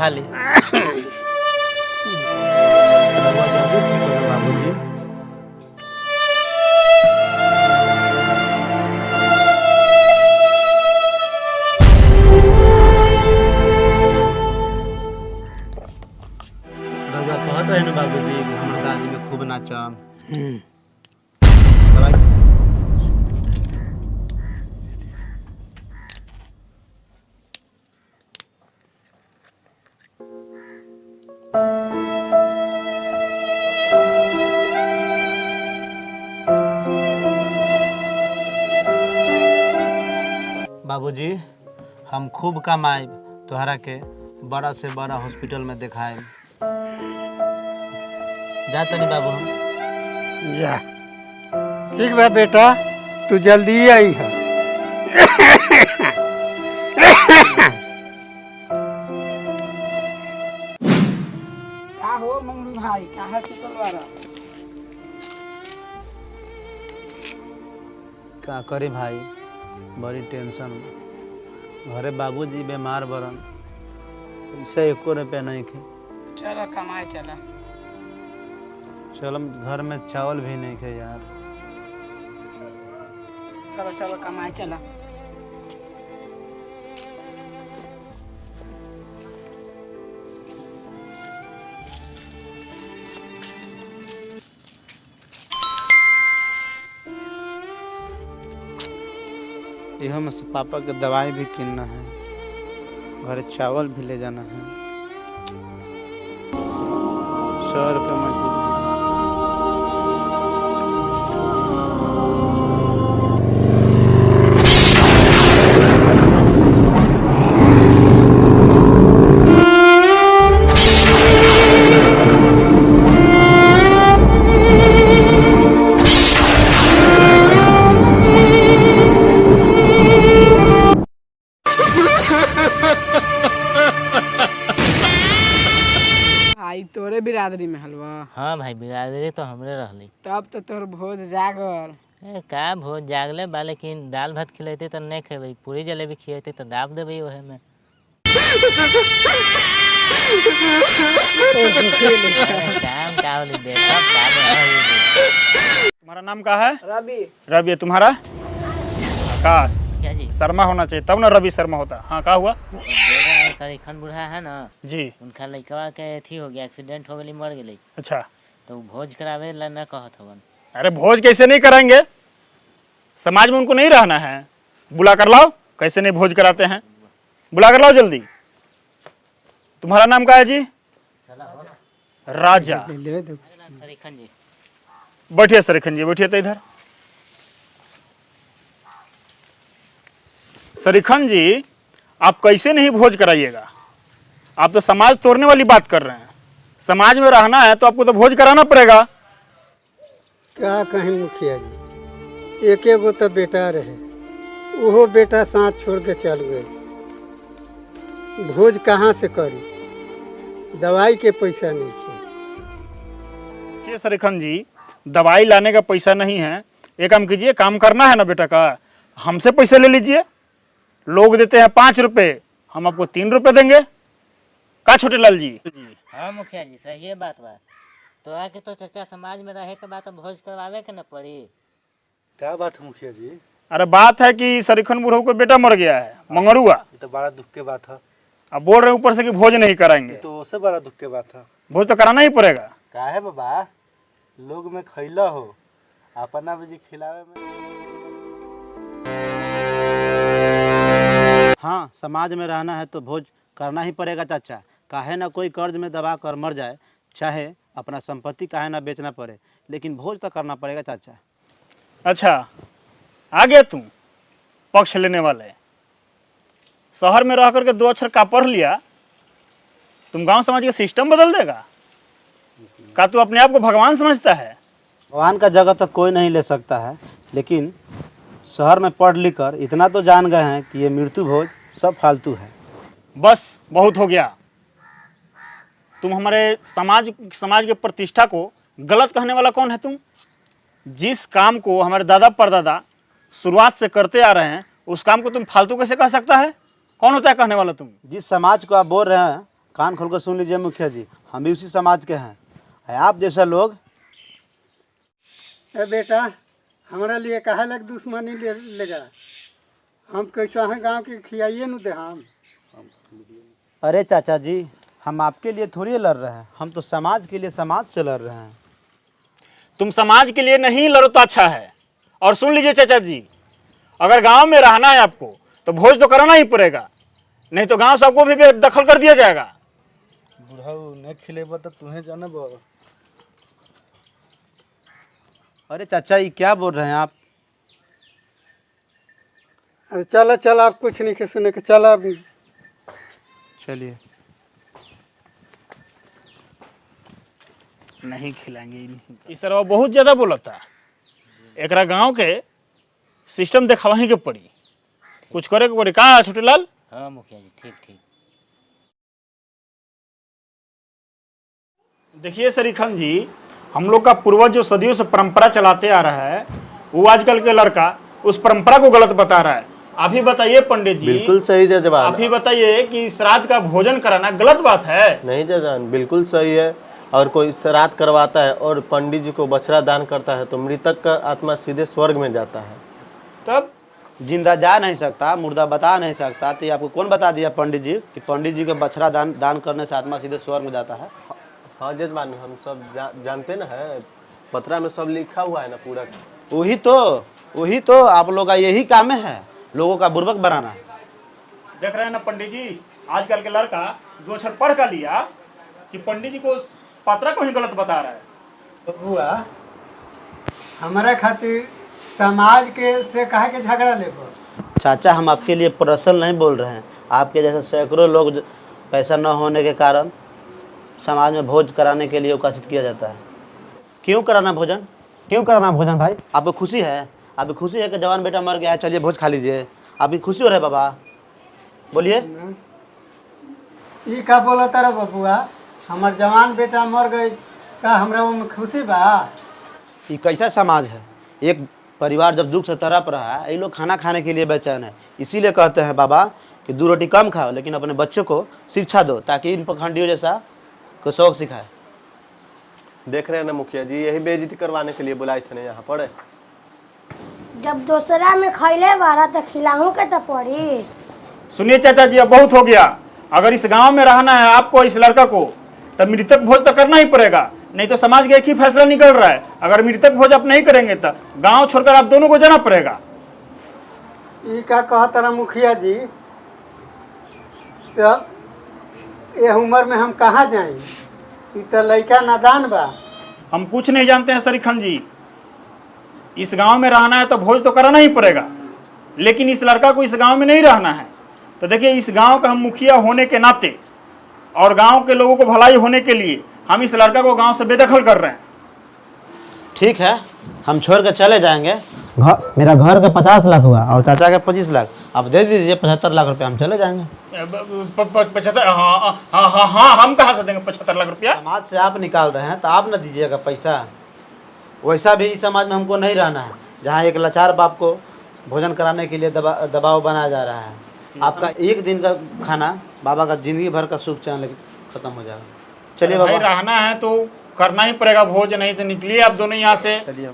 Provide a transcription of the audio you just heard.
खा ली। बाबूजी कहत रहे ना बाबूजी हमारे शादी में खूब नाचम। बाबूजी हम खूब कमाएब, तोहरा के बड़ा से बड़ा हॉस्पिटल में दिखाएब। जा तनी बाबू हम। जा ठीक बा बेटा, तू जल्दी ही आई है। का हो मंगलू भाई, कहाँ सुतल बारा? का करी भाई, बड़ी टेंशन। घरे बाबूजी बीमार बरन, पैसा एको रुपया नहीं खे। चलो कमाए चला। चल घर में चावल भी नहीं खे यार। चलो चलो कमाए चला। यह में से पापा के दवाई भी किनना है, घर चावल भी ले जाना है। 100 रुपये मजदूरी। भाई तोरे बिरादरी में हलवा? हाँ भाई बिरादरी तो हमरे रहली। तब तो तोर भोज जागल। का भोज जागले बा, लेकिन दाल भात खिलेते तो नहीं खेबै, पूरी जलेबी खिलेते तो दाब देबै ओहे में। काम का होली दे, सब काम होली दे। तुम्हारा नाम क्या है? रवि। रवि। तुम्हारा? आकाश। क्या जी? शर्मा होना चाहिए तब ना रवि शर्मा होता। हाँ क्या हुआ? सरीखन बूढ़ा है ना जी, उनका लड़का के अथी हो गया, एक्सीडेंट हो गई, मर गई। अच्छा। तो भोज करावे ला ना कहत हवन। अरे भोज कैसे नहीं कराएंगे, समाज में उनको नहीं रहना है। बुला कर लाओ। कैसे नहीं भोज कराते हैं, बुला कर लाओ जल्दी। तुम्हारा नाम क्या है जी? राजा। सरीखन जी बैठिए, सरीखन जी बैठिए तो इधर। सरीखन जी आप कैसे नहीं भोज कराइएगा, आप तो समाज तोड़ने वाली बात कर रहे हैं। समाज में रहना है तो आपको तो भोज कराना पड़ेगा। क्या कहीं मुखिया जी, एक गो तो बेटा रहे, वो बेटा साथ छोड़ के चल गए। भोज कहाँ से करी, दवाई के पैसा नहीं थे। ये सरीखन जी दवाई लाने का पैसा नहीं है, एक काम कीजिए, काम करना है ना बेटा का, हमसे पैसे ले लीजिए। लोग देते हैं 5 रुपए, हम आपको 3 रुपए देंगे। का छोटे लाल जी? हाँ मुखिया जी सही है बात बा। तो आके तो चचा समाज में रहे के बात भोज करवावे के न पड़ी। क्या बात है मुखिया जी? अरे बात है कि सरीखन बुढ़ऊ को बेटा मर गया है, मंगरुआ। ये तो बड़ा दुख की बात है। अब बोल रहे ऊपर से कि भोज नहीं कराएंगे। ये तो उससे बड़ा दुख की बात है। भोज तो कराना ही पड़ेगा। का है बाबा, लोग में खैला हो, अपना भी खिलावे में। हाँ, समाज में रहना है तो भोज करना ही पड़ेगा चाचा। काहे ना कोई कर्ज में दबा कर मर जाए, चाहे अपना संपत्ति काहे ना बेचना पड़े, लेकिन भोज तो करना पड़ेगा चाचा। अच्छा आ गया तुम पक्ष लेने वाले। शहर में रह करके 2 अक्षर का पढ़ लिया, तुम गांव समाज का सिस्टम बदल देगा? का तू अपने आप को भगवान समझता है? भगवान का जगह तो कोई नहीं ले सकता है, लेकिन शहर में पढ़ लिख कर इतना तो जान गए हैं कि ये मृत्यु भोज सब फालतू है। बस बहुत हो गया। तुम हमारे समाज के प्रतिष्ठा को गलत कहने वाला कौन है तुम? जिस काम को हमारे दादा परदादा शुरुआत से करते आ रहे हैं, उस काम को तुम फालतू कैसे कह सकता है? कौन होता है कहने वाला तुम? जिस समाज को आप बोल रहे हैं कान खोल कर सुन लीजिए मुखिया जी, हम भी उसी समाज के हैं। है आप जैसा लोग ए बेटा, हमारा लिए काहे लग दुश्मनी लेगा? हम कैसा है गांव के खियाइए न दे हम। अरे चाचा जी, हम आपके लिए थोड़ी लड़ रहे हैं, हम तो समाज के लिए समाज से लड़ रहे हैं। तुम समाज के लिए नहीं लड़ो तो अच्छा है। और सुन लीजिए चाचा जी, अगर गांव में रहना है आपको तो भोज तो करना ही पड़ेगा, नहीं तो गांव सबको भी दखल कर दिया जाएगा। बुढ़ाऊ नहीं खिलेबा तो तुम्हें जानब। अरे चाचा ये क्या बोल रहे हैं आप? अरे चलो चलो, आप कुछ नहीं के सुने के चलो अब। चलिए। नहीं खिलाएंगे इस तरह बहुत ज्यादा बोलता। एकरा गांव के सिस्टम देखवाही के पड़ी, कुछ करे के पड़ी का छोटे लाल? हाँ मुखिया जी, ठीक ठीक। देखिए सरीखन जी, हम लोग का पूर्वज जो सदियों से परंपरा चलाते आ रहा है, वो आजकल के लड़का उस परंपरा को गलत बता रहा है। आप ही बताइए पंडित जी। बिल्कुल सही जजमान। आप ही बताइए कि श्राद्ध का भोजन कराना गलत बात है? नहीं जजमान, बिल्कुल सही है। और कोई श्राद्ध करवाता है और पंडित जी को बछड़ा दान करता है तो मृतक का आत्मा सीधे स्वर्ग में जाता है। तब जिंदा जा नहीं सकता, मुर्दा बता नहीं सकता, तो ये आपको कौन बता दिया पंडित जी कि पंडित जी के बछड़ा दान करने से आत्मा सीधे स्वर्ग में जाता है? हाँ जजमान, हम सब जानते ना है, पत्रा में सब लिखा हुआ है ना पूरा। वही तो आप लोग का यही काम है, लोगों का बुर्बक बनाना। देख रहे हैं ना पंडित जी, आजकल के लड़का 2 अक्षर पढ़ कर लिया कि पंडित जी को पत्रा को ही गलत बता रहा है। तो बुआ, हमारा खातिर समाज के से कहा के झगड़ा लेबो? चाचा हम आपके लिए पर्सनल नहीं बोल रहे हैं, आपके जैसे सैकड़ों लोग पैसा न होने के कारण समाज में भोज कराने के लिए उकासित किया जाता है। क्यों कराना भोजन? क्यों कराना भोजन भाई? आपको खुशी है? आपको खुशी है कि जवान बेटा मर गया है, चलिए भोज खा लीजिए? आपकी खुशी हो रहा है बाबा? बोलिए। ई का बोला तारा बबुआ, हमार जवान बेटा मर गई का हमरा में खुशी बा? ये कैसा समाज है? एक परिवार जब दुख से तड़प रहा है, ये लोग खाना खाने के लिए बेचैन है। इसीलिए कहते हैं बाबा कि 2 रोटी कम खाओ लेकिन अपने बच्चों को शिक्षा दो, ताकि इन पखंडियों जैसा को शौक सिखाए। देख रहे हैं ना मुखिया जी, यही बेइज्जती करवाने के लिए बुलाए थे ना यहाँ पर। जब दोसरा में खैले बारा तो खिलाहू के तो पड़ी। सुनिए चाचा जी, अब बहुत हो गया। अगर इस गांव में रहना है आपको, इस लड़का को, तब मृतक भोज तो करना ही पड़ेगा, नहीं तो समाज का एक ही फैसला निकल रहा है। अगर मृतक भोज आप नहीं करेंगे तो गांव छोड़कर आप दोनों को जाना पड़ेगा। ई का कहा तारा मुखिया जी, तो ये उम्र में हम कहाँ जाएं? ई तो लड़का नादान बा। हम कुछ नहीं जानते हैं सरीखन जी, इस गांव में रहना है तो भोज तो कराना ही पड़ेगा, लेकिन इस लड़का को इस गांव में नहीं रहना है। तो देखिए, इस गांव का हम मुखिया होने के नाते और गांव के लोगों को भलाई होने के लिए हम इस लड़का को गांव से बेदखल कर रहे हैं। ठीक है, हम छोड़ कर चले जाएंगे। मेरा घर का 50 लाख हुआ और चाचा का 25 लाख, आप दे दीजिए 75 लाख रुपए, हम चले जाएंगे। 75? हाँ, हम कहाँ से देंगे 75 लाख रुपया? समाज से आप निकाल रहे हैं तो आप न दीजिएगा पैसा। वैसा भी इस समाज में हमको नहीं रहना है जहाँ एक लाचार बाप को भोजन कराने के लिए दबाव बनाया जा रहा है। आपका एक दिन का खाना बाबा का जिंदगी भर का सुख चैन खत्म हो जाएगा। चलिए भाई, बाबा, रहना है तो करना ही पड़ेगा भोज, नहीं तो निकलिए आप दोनों यहाँ से। चलिए।